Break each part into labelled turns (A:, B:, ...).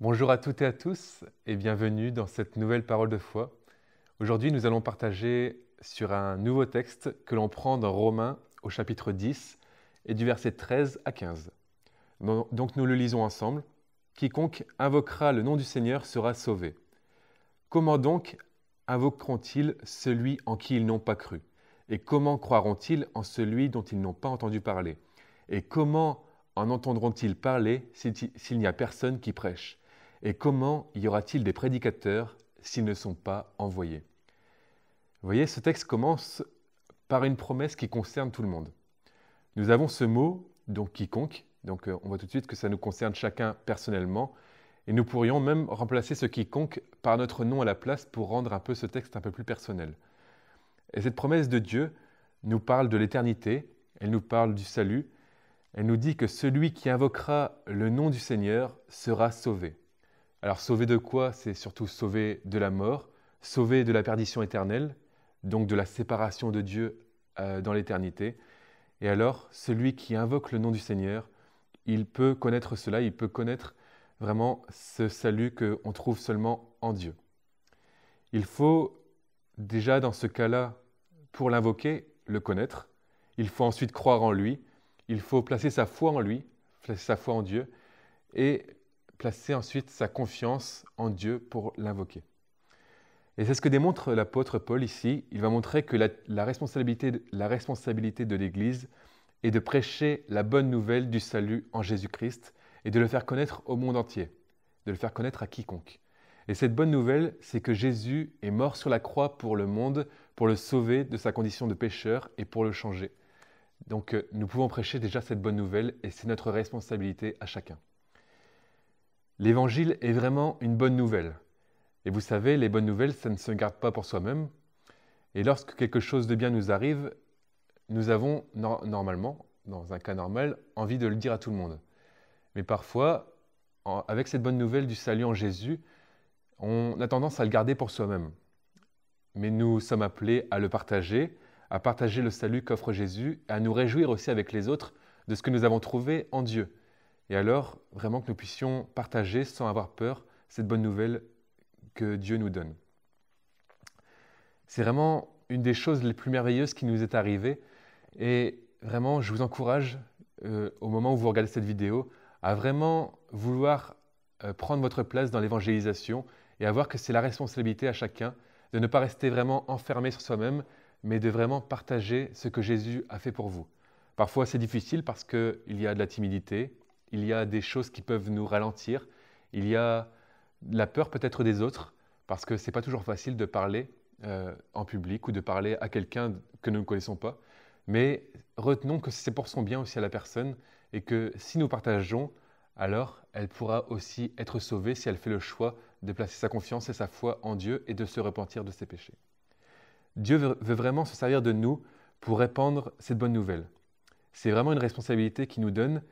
A: Bonjour à toutes et à tous et bienvenue dans cette nouvelle parole de foi. Aujourd'hui, nous allons partager sur un nouveau texte que l'on prend dans Romains au chapitre 10 et du verset 13 à 15. Donc nous le lisons ensemble. « Quiconque invoquera le nom du Seigneur sera sauvé. Comment donc invoqueront-ils celui en qui ils n'ont pas cru? Et comment croiront-ils en celui dont ils n'ont pas entendu parler? Et comment en entendront-ils parler s'il n'y a personne qui prêche? Et comment y aura-t-il des prédicateurs s'ils ne sont pas envoyés ?» Vous voyez, ce texte commence par une promesse qui concerne tout le monde. Nous avons ce mot, donc quiconque, donc on voit tout de suite que ça nous concerne chacun personnellement, et nous pourrions même remplacer ce quiconque par notre nom à la place pour rendre un peu ce texte un peu plus personnel. Et cette promesse de Dieu nous parle de l'éternité, elle nous parle du salut, elle nous dit que celui qui invoquera le nom du Seigneur sera sauvé. Alors sauvé de quoi? C'est surtout sauvé de la mort, sauvé de la perdition éternelle, donc de la séparation de Dieu dans l'éternité. Et alors, celui qui invoque le nom du Seigneur, il peut connaître cela, il peut connaître vraiment ce salut qu'on trouve seulement en Dieu. Il faut déjà dans ce cas-là, pour l'invoquer, le connaître. Il faut ensuite croire en lui. Il faut placer sa foi en lui, placer sa foi en Dieu et placer ensuite sa confiance en Dieu pour l'invoquer. Et c'est ce que démontre l'apôtre Paul ici. Il va montrer que la responsabilité de l'Église est de prêcher la bonne nouvelle du salut en Jésus-Christ et de le faire connaître au monde entier, de le faire connaître à quiconque. Et cette bonne nouvelle, c'est que Jésus est mort sur la croix pour le monde, pour le sauver de sa condition de pécheur et pour le changer. Donc nous pouvons prêcher déjà cette bonne nouvelle et c'est notre responsabilité à chacun. L'Évangile est vraiment une bonne nouvelle. Et vous savez, les bonnes nouvelles, ça ne se garde pas pour soi-même. Et lorsque quelque chose de bien nous arrive, nous avons normalement, dans un cas normal, envie de le dire à tout le monde. Mais parfois, avec cette bonne nouvelle du salut en Jésus, on a tendance à le garder pour soi-même. Mais nous sommes appelés à le partager, à partager le salut qu'offre Jésus, et à nous réjouir aussi avec les autres de ce que nous avons trouvé en Dieu. Et alors, vraiment que nous puissions partager sans avoir peur cette bonne nouvelle que Dieu nous donne. C'est vraiment une des choses les plus merveilleuses qui nous est arrivée. Et vraiment, je vous encourage, au moment où vous regardez cette vidéo, à vraiment vouloir prendre votre place dans l'évangélisation et à voir que c'est la responsabilité à chacun de ne pas rester vraiment enfermé sur soi-même, mais de vraiment partager ce que Jésus a fait pour vous. Parfois, c'est difficile parce qu'il y a de la timidité, il y a des choses qui peuvent nous ralentir, il y a la peur peut-être des autres, parce que ce n'est pas toujours facile de parler en public ou de parler à quelqu'un que nous ne connaissons pas. Mais retenons que c'est pour son bien aussi à la personne et que si nous partageons, alors elle pourra aussi être sauvée si elle fait le choix de placer sa confiance et sa foi en Dieu et de se repentir de ses péchés. Dieu veut vraiment se servir de nous pour répandre cette bonne nouvelle. C'est vraiment une responsabilité qu'il nous donne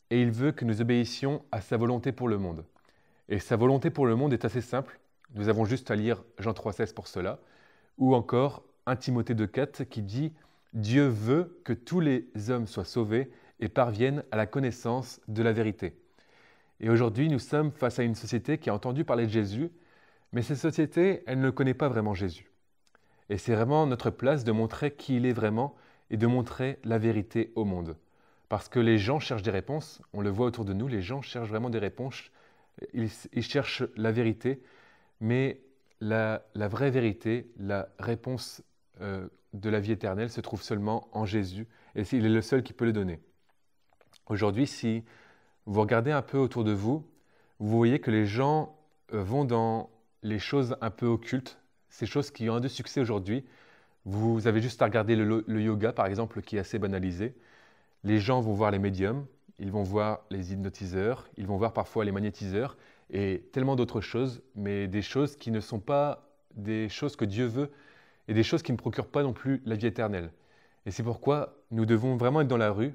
A: et il veut que nous obéissions à sa volonté pour le monde. Et sa volonté pour le monde est assez simple. Nous avons juste à lire Jean 3,16 pour cela, ou encore 1 Timothée 2,4 qui dit « Dieu veut que tous les hommes soient sauvés et parviennent à la connaissance de la vérité. » Et aujourd'hui, nous sommes face à une société qui a entendu parler de Jésus, mais cette société, elle ne connaît pas vraiment Jésus. Et c'est vraiment notre place de montrer qui il est vraiment et de montrer la vérité au monde. Parce que les gens cherchent des réponses, on le voit autour de nous, les gens cherchent vraiment des réponses, ils cherchent la vérité, mais la vraie vérité, la réponse de la vie éternelle se trouve seulement en Jésus, et il est le seul qui peut le donner. Aujourd'hui, si vous regardez un peu autour de vous, vous voyez que les gens vont dans les choses un peu occultes, ces choses qui ont un de succès aujourd'hui. Vous avez juste à regarder le yoga, par exemple, qui est assez banalisé. Les gens vont voir les médiums, ils vont voir les hypnotiseurs, ils vont voir parfois les magnétiseurs et tellement d'autres choses, mais des choses qui ne sont pas des choses que Dieu veut et des choses qui ne procurent pas non plus la vie éternelle. Et c'est pourquoi nous devons vraiment être dans la rue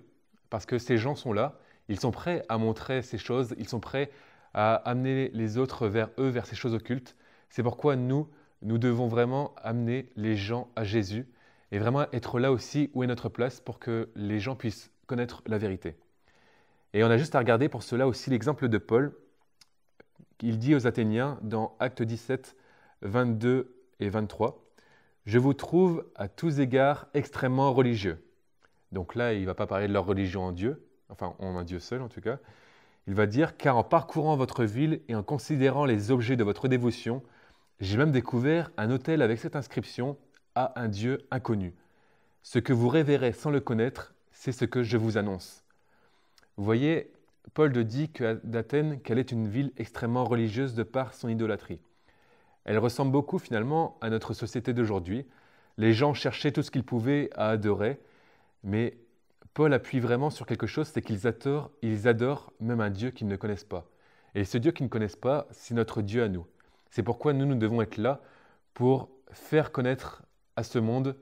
A: parce que ces gens sont là, ils sont prêts à montrer ces choses, ils sont prêts à amener les autres vers eux, vers ces choses occultes. C'est pourquoi nous devons vraiment amener les gens à Jésus et vraiment être là aussi où est notre place pour que les gens puissent connaître la vérité. Et on a juste à regarder pour cela aussi l'exemple de Paul. Il dit aux Athéniens dans Actes 17, 22 et 23, « Je vous trouve à tous égards extrêmement religieux. » Donc là, il ne va pas parler de leur religion en Dieu, enfin en un Dieu seul en tout cas. Il va dire « Car en parcourant votre ville et en considérant les objets de votre dévotion, j'ai même découvert un autel avec cette inscription « À un Dieu inconnu. Ce que vous révérez sans le connaître, c'est ce que je vous annonce. » Vous voyez, Paul dit d'Athènes qu'elle est une ville extrêmement religieuse de par son idolâtrie. Elle ressemble beaucoup finalement à notre société d'aujourd'hui. Les gens cherchaient tout ce qu'ils pouvaient à adorer, mais Paul appuie vraiment sur quelque chose, c'est qu'ils adorent même un Dieu qu'ils ne connaissent pas. Et ce Dieu qu'ils ne connaissent pas, c'est notre Dieu à nous. C'est pourquoi nous devons être là pour faire connaître à ce monde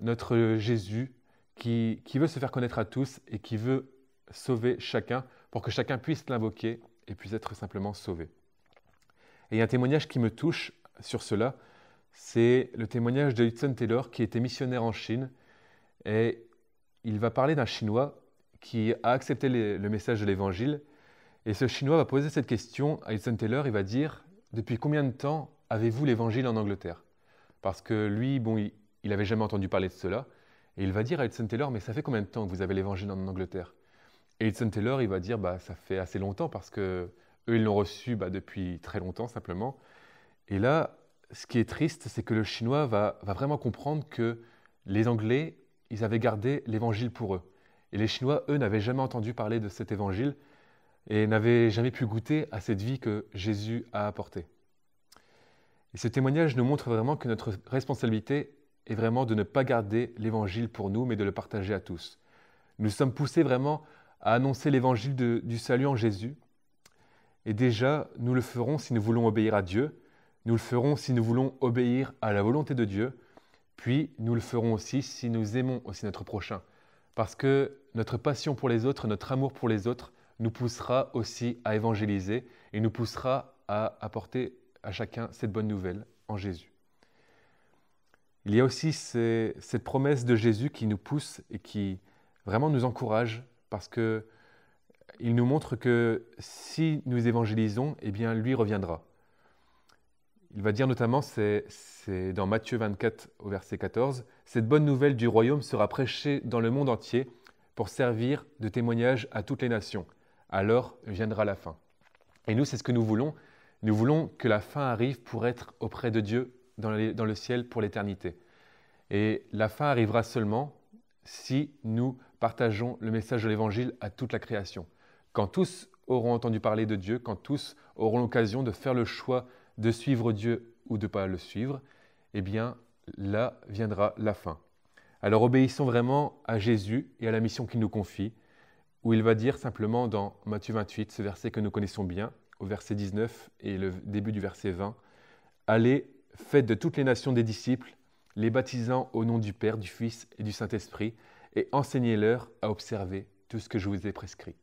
A: notre Jésus qui veut se faire connaître à tous et qui veut sauver chacun pour que chacun puisse l'invoquer et puisse être simplement sauvé. Et il y a un témoignage qui me touche sur cela, c'est le témoignage de Hudson Taylor qui était missionnaire en Chine et il va parler d'un Chinois qui a accepté le message de l'Évangile et ce Chinois va poser cette question à Hudson Taylor, il va dire « Depuis combien de temps avez-vous l'Évangile en Angleterre ?» Parce que lui, il n'avait jamais entendu parler de cela et il va dire à Hudson Taylor « Mais ça fait combien de temps que vous avez l'Évangile en Angleterre ?» Et Hudson Taylor, il va dire « Ça fait assez longtemps parce que eux, ils l'ont reçu depuis très longtemps simplement. » Et là, ce qui est triste, c'est que le Chinois va vraiment comprendre que les Anglais, ils avaient gardé l'Évangile pour eux. Et les Chinois, eux, n'avaient jamais entendu parler de cet Évangile et n'avaient jamais pu goûter à cette vie que Jésus a apportée. Et ce témoignage nous montre vraiment que notre responsabilité est vraiment de ne pas garder l'Évangile pour nous, mais de le partager à tous. Nous sommes poussés vraiment à annoncer l'Évangile du salut en Jésus. Et déjà, nous le ferons si nous voulons obéir à Dieu. Nous le ferons si nous voulons obéir à la volonté de Dieu. Puis, nous le ferons aussi si nous aimons aussi notre prochain. Parce que notre passion pour les autres, notre amour pour les autres, nous poussera aussi à évangéliser et nous poussera à apporter à chacun cette bonne nouvelle en Jésus. Il y a aussi cette promesse de Jésus qui nous pousse et qui vraiment nous encourage parce qu'il nous montre que si nous évangélisons, eh bien, lui reviendra. Il va dire notamment, c'est dans Matthieu 24 au verset 14, « Cette bonne nouvelle du royaume sera prêchée dans le monde entier pour servir de témoignage à toutes les nations. Alors viendra la fin. » Et nous, c'est ce que nous voulons. Nous voulons que la fin arrive pour être auprès de Dieu dans le ciel pour l'éternité. Et la fin arrivera seulement si nous partageons le message de l'Évangile à toute la création. Quand tous auront entendu parler de Dieu, quand tous auront l'occasion de faire le choix de suivre Dieu ou de ne pas le suivre, eh bien, là viendra la fin. Alors obéissons vraiment à Jésus et à la mission qu'il nous confie, où il va dire simplement dans Matthieu 28, ce verset que nous connaissons bien, au verset 19 et le début du verset 20, « Allez, faites de toutes les nations des disciples, les baptisant au nom du Père, du Fils et du Saint-Esprit, et enseignez-leur à observer tout ce que je vous ai prescrit. »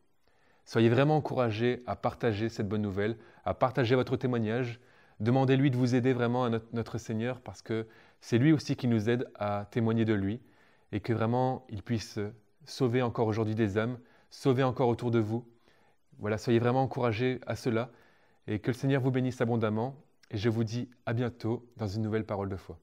A: Soyez vraiment encouragés à partager cette bonne nouvelle, à partager votre témoignage. Demandez-lui de vous aider vraiment à notre Seigneur parce que c'est lui aussi qui nous aide à témoigner de lui et que vraiment il puisse sauver encore aujourd'hui des âmes, sauver encore autour de vous. Voilà, soyez vraiment encouragés à cela et que le Seigneur vous bénisse abondamment et je vous dis à bientôt dans une nouvelle parole de foi.